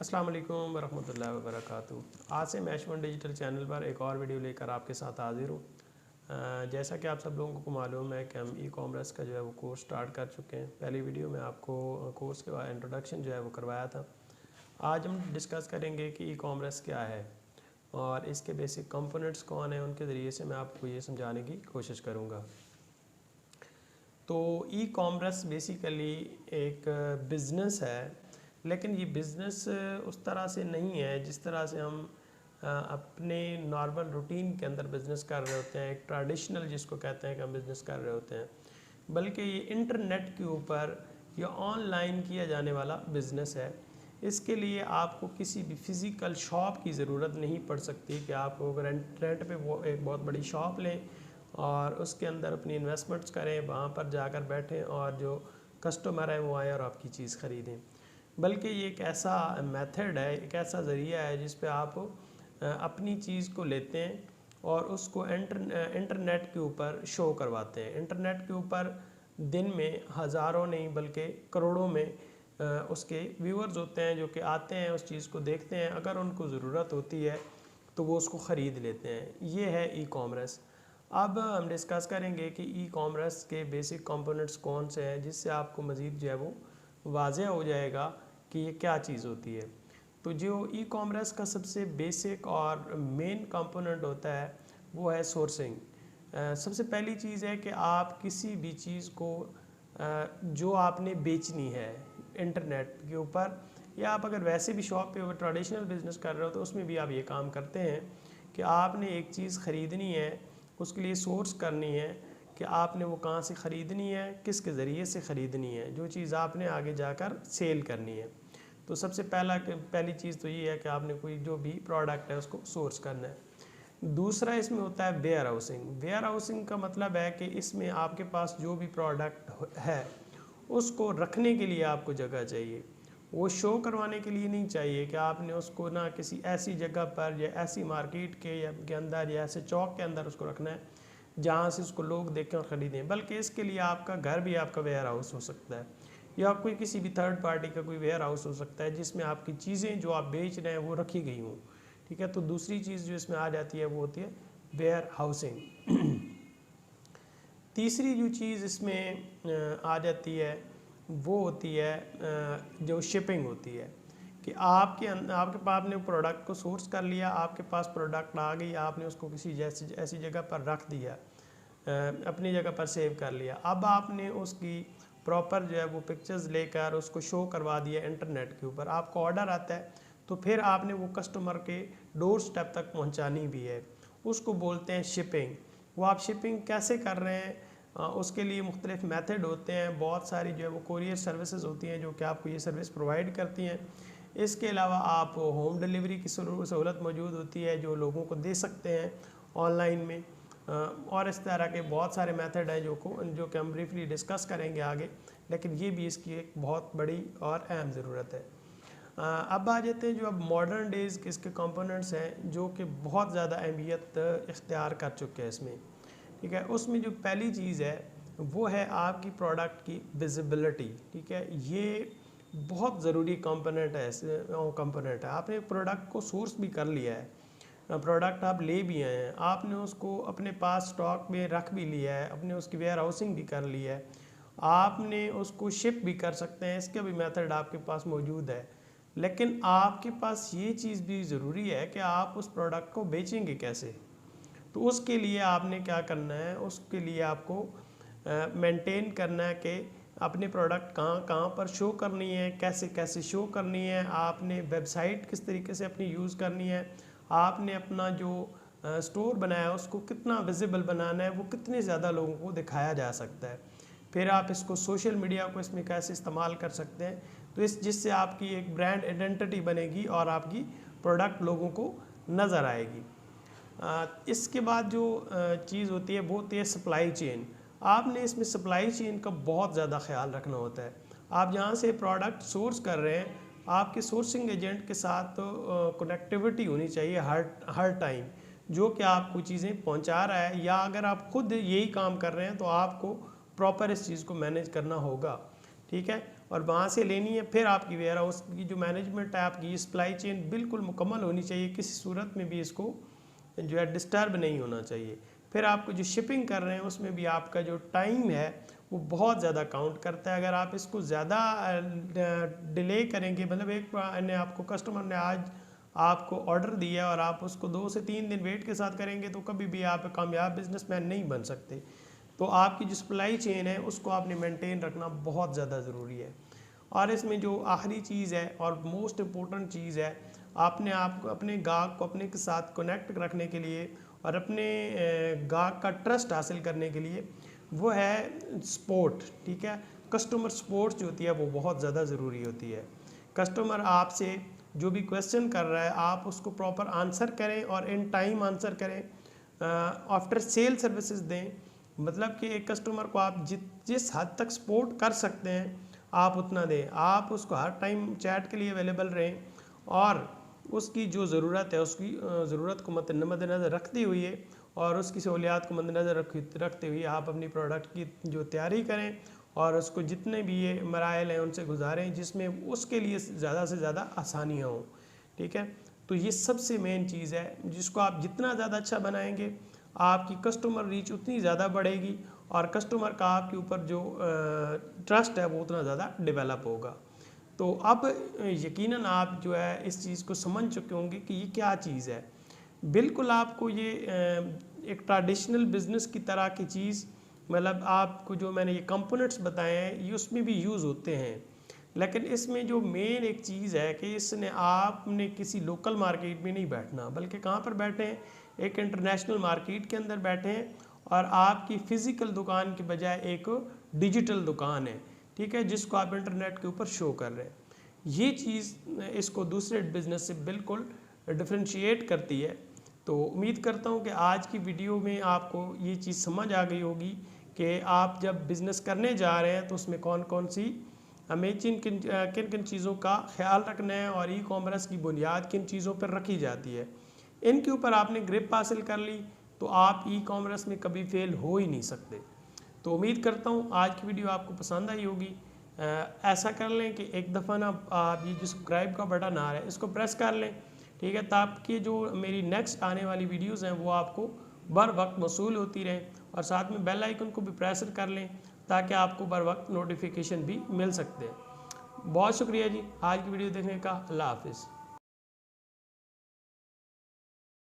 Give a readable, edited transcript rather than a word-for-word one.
अस्सलाम वालेकुम वरहमतुल्लाहि वबरकातुहू। आज से मैं H1 डिजिटल चैनल पर एक और वीडियो लेकर आपके साथ हाजिर हूँ। जैसा कि आप सब लोगों को मालूम है कि हम ई कॉमर्स का जो है वो कोर्स स्टार्ट कर चुके हैं। पहली वीडियो में आपको कोर्स के बाद इंट्रोडक्शन जो है वो करवाया था। आज हम डिस्कस करेंगे कि ई कॉमर्स क्या है और इसके बेसिक कंपोनेंट्स कौन हैं, उनके ज़रिए से मैं आपको ये समझाने की कोशिश करूँगा। तो ई कॉमर्स बेसिकली एक बिज़नेस है, लेकिन ये बिज़नेस उस तरह से नहीं है जिस तरह से हम अपने नॉर्मल रूटीन के अंदर बिज़नेस कर रहे होते हैं, एक ट्रेडिशनल जिसको कहते हैं कि हम बिज़नेस कर रहे होते हैं, बल्कि ये इंटरनेट के ऊपर या ऑनलाइन किया जाने वाला बिज़नेस है। इसके लिए आपको किसी भी फ़िज़िकल शॉप की ज़रूरत नहीं पड़ सकती कि आप अगर इंटरनेट पे वो एक बहुत बड़ी शॉप लें और उसके अंदर अपनी इन्वेस्टमेंट्स करें, वहाँ पर जाकर बैठें और जो कस्टमर है वो आए और आपकी चीज़ ख़रीदें। बल्कि ये एक ऐसा मेथड है, एक ऐसा ज़रिया है जिस पे आप अपनी चीज़ को लेते हैं और उसको इंटरनेट के ऊपर शो करवाते हैं। इंटरनेट के ऊपर दिन में हज़ारों नहीं बल्कि करोड़ों में उसके व्यूअर्स होते हैं जो कि आते हैं, उस चीज़ को देखते हैं, अगर उनको ज़रूरत होती है तो वो उसको ख़रीद लेते हैं। ये है ई कॉमर्स। अब हम डिस्कस करेंगे कि ई कॉमर्स के बेसिक कंपोनेंट्स कौन से हैं, जिससे आपको मज़ीद जो है वो वाज़ेह हो जाएगा कि ये क्या चीज़ होती है। तो जो ई कॉमर्स का सबसे बेसिक और मेन कंपोनेंट होता है वो है सोर्सिंग। सबसे पहली चीज़ है कि आप किसी भी चीज़ को जो आपने बेचनी है इंटरनेट के ऊपर, या आप अगर वैसे भी शॉप पे ट्रेडिशनल बिज़नेस कर रहे हो तो उसमें भी आप ये काम करते हैं कि आपने एक चीज़ ख़रीदनी है, उसके लिए सोर्स करनी है कि आपने वो कहाँ से ख़रीदनी है, किसके ज़रिए से ख़रीदनी है, जो चीज़ आपने आगे जाकर सेल करनी है। तो सबसे पहली चीज़ तो ये है कि आपने कोई जो भी प्रोडक्ट है उसको सोर्स करना है। दूसरा इसमें होता है वेयर हाउसिंग। वेयर हाउसिंग का मतलब है कि इसमें आपके पास जो भी प्रोडक्ट है उसको रखने के लिए आपको जगह चाहिए। वो शो करवाने के लिए नहीं चाहिए कि आपने उसको ना किसी ऐसी जगह पर या ऐसी मार्केट के अंदर या ऐसे चौक के अंदर उसको रखना है जहाँ से उसको लोग देखें और ख़रीदें, बल्कि इसके लिए आपका घर भी आपका वेयर हाउस हो सकता है या कोई किसी भी थर्ड पार्टी का कोई वेयर हाउस हो सकता है जिसमें आपकी चीज़ें जो आप बेच रहे हैं वो रखी गई हों। ठीक है, तो दूसरी चीज़ जो इसमें आ जाती है वो होती है वेयर हाउसिंग। तीसरी जो चीज़ इसमें आ जाती है वो होती है जो शिपिंग होती है कि आपके पास आपने प्रोडक्ट को सोर्स कर लिया, आपके पास प्रोडक्ट आ गई, आपने उसको किसी ऐसी जगह पर रख दिया, अपनी जगह पर सेव कर लिया। अब आपने उसकी प्रॉपर जो है वो पिक्चर्स लेकर उसको शो करवा दिया इंटरनेट के ऊपर, आपको ऑर्डर आता है तो फिर आपने वो कस्टमर के डोर स्टेप तक पहुंचानी भी है, उसको बोलते हैं शिपिंग। वो आप शिपिंग कैसे कर रहे हैं उसके लिए मुख्तलिफ मेथड होते हैं, बहुत सारी जो है वो कोरियर सर्विसेज होती हैं जो कि आपको ये सर्विस प्रोवाइड करती हैं। इसके अलावा आप होम डिलीवरी की सहूलत मौजूद होती है जो लोगों को दे सकते हैं ऑनलाइन में, और इस तरह के बहुत सारे मेथड हैं जो कि हम ब्रीफली डिस्कस करेंगे आगे, लेकिन ये भी इसकी एक बहुत बड़ी और अहम ज़रूरत है। अब आ जाते हैं जो अब मॉडर्न डेज़ के इसके कंपोनेंट्स हैं जो कि बहुत ज़्यादा अहमियत इख्तियार कर चुके हैं इसमें। ठीक है, उसमें जो पहली चीज़ है वो है आपकी प्रोडक्ट की विजिबिलिटी। ठीक है, ये बहुत ज़रूरी कंपोनेंट है। आपने प्रोडक्ट को सोर्स भी कर लिया है, प्रोडक्ट आप ले भी आए हैं, आपने उसको अपने पास स्टॉक में रख भी लिया है, अपने उसकी वेयर हाउसिंग भी कर ली है, आपने उसको शिप भी कर सकते हैं, इसका भी मेथड आपके पास मौजूद है। लेकिन आपके पास ये चीज़ भी ज़रूरी है कि आप उस प्रोडक्ट को बेचेंगे कैसे। तो उसके लिए आपने क्या करना है, उसके लिए आपको मेंटेन करना है कि अपने प्रोडक्ट कहाँ कहाँ पर शो करनी है, कैसे कैसे शो करनी है, आपने वेबसाइट किस तरीके से अपनी यूज़ करनी है, आपने अपना जो स्टोर बनाया है उसको कितना विजिबल बनाना है, वो कितने ज़्यादा लोगों को दिखाया जा सकता है। फिर आप इसको सोशल मीडिया को इसमें कैसे इस्तेमाल कर सकते हैं, तो जिससे आपकी एक ब्रांड आइडेंटिटी बनेगी और आपकी प्रोडक्ट लोगों को नज़र आएगी। इसके बाद जो चीज़ होती है वो होती है सप्लाई चेन। आपने इसमें सप्लाई चेन का बहुत ज़्यादा ख्याल रखना होता है। आप जहाँ से प्रोडक्ट सोर्स कर रहे हैं, आपके सोर्सिंग एजेंट के साथ कनेक्टिविटी होनी चाहिए हर टाइम, जो कि आपको चीज़ें पहुँचा रहा है, या अगर आप खुद यही काम कर रहे हैं तो आपको प्रॉपर इस चीज़ को मैनेज करना होगा। ठीक है, और वहाँ से लेनी है। फिर आपकी वेयर हाउस की जो मैनेजमेंट है, आपकी सप्लाई चेन बिल्कुल मुकम्मल होनी चाहिए, किसी सूरत में भी इसको जो है डिस्टर्ब नहीं होना चाहिए। फिर आपको जो शिपिंग कर रहे हैं उसमें भी आपका जो टाइम है वो बहुत ज़्यादा काउंट करता है। अगर आप इसको ज़्यादा डिले करेंगे, मतलब एक ने आपको कस्टमर ने आज आपको ऑर्डर दिया और आप उसको 2 से 3 दिन वेट के साथ करेंगे तो कभी भी आप कामयाब बिजनेसमैन नहीं बन सकते। तो आपकी जो सप्लाई चेन है उसको आपने मेंटेन रखना बहुत ज़्यादा ज़रूरी है। और इसमें जो आखिरी चीज़ है और मोस्ट इम्पोर्टेंट चीज़ है, आपने आपको अपने गाहक को अपने के साथ कनेक्ट रखने के लिए और अपने गाहक का ट्रस्ट हासिल करने के लिए वो है सपोर्ट। ठीक है, कस्टमर सपोर्ट जो होती है वो बहुत ज़्यादा ज़रूरी होती है। कस्टमर आपसे जो भी क्वेश्चन कर रहा है आप उसको प्रॉपर आंसर करें और इन टाइम आंसर करें, आफ्टर सेल सर्विसेज दें। मतलब कि एक कस्टमर को आप जिस हद तक सपोर्ट कर सकते हैं आप उतना दें। आप उसको हर टाइम चैट के लिए अवेलेबल रहें और उसकी जो ज़रूरत है उसकी ज़रूरत को मद्देनज़र रखते हुए और उसकी सहूलियात को मद्देनज़र रखते हुए आप अपनी प्रोडक्ट की जो तैयारी करें और उसको जितने भी ये मराइल हैं उनसे गुजारें जिसमें उसके लिए ज़्यादा से ज़्यादा आसानियाँ हों। ठीक है, तो ये सबसे मेन चीज़ है, जिसको आप जितना ज़्यादा अच्छा बनाएंगे आपकी कस्टमर रीच उतनी ज़्यादा बढ़ेगी और कस्टमर का आपके ऊपर जो ट्रस्ट है वो उतना ज़्यादा डेवलप होगा। तो अब यकीनन आप जो है इस चीज़ को समझ चुके होंगे कि ये क्या चीज़ है। बिल्कुल आपको ये एक ट्रेडिशनल बिज़नेस की तरह की चीज़, मतलब आपको जो मैंने ये कंपोनेंट्स बताए हैं ये उसमें भी यूज़ होते हैं, लेकिन इसमें जो मेन एक चीज़ है कि इसने आपने किसी लोकल मार्केट में नहीं बैठना, बल्कि कहाँ पर बैठे हैं, एक इंटरनेशनल मार्केट के अंदर बैठे हैं और आपकी फ़िज़िकल दुकान के बजाय एक डिजिटल दुकान है। ठीक है, जिसको आप इंटरनेट के ऊपर शो कर रहे हैं। ये चीज़ इसको दूसरे बिज़नेस से बिल्कुल डिफ्रेंशिएट करती है। तो उम्मीद करता हूँ कि आज की वीडियो में आपको ये चीज़ समझ आ गई होगी कि आप जब बिज़नेस करने जा रहे हैं तो उसमें कौन कौन सी हमें किन किन चीज़ों का ख्याल रखना है और ई कॉमर्स की बुनियाद किन चीज़ों पर रखी जाती है। इनके ऊपर आपने ग्रिप हासिल कर ली तो आप ई कॉमर्स में कभी फेल हो ही नहीं सकते। तो उम्मीद करता हूँ आज की वीडियो आपको पसंद आई होगी। ऐसा कर लें कि एक दफ़ा ना आप ये जो सब्सक्राइब का बटन आ रहा है इसको प्रेस कर लें। ठीक है, ताकि जो मेरी नेक्स्ट आने वाली वीडियोस हैं वो आपको बर वक्त मौसूल होती रहें और साथ में बेल आइकन को भी प्रेस कर लें ताकि आपको बर वक्त नोटिफिकेशन भी मिल सकते हैं। बहुत शुक्रिया जी आज की वीडियो देखने का। अल्लाह हाफिज़।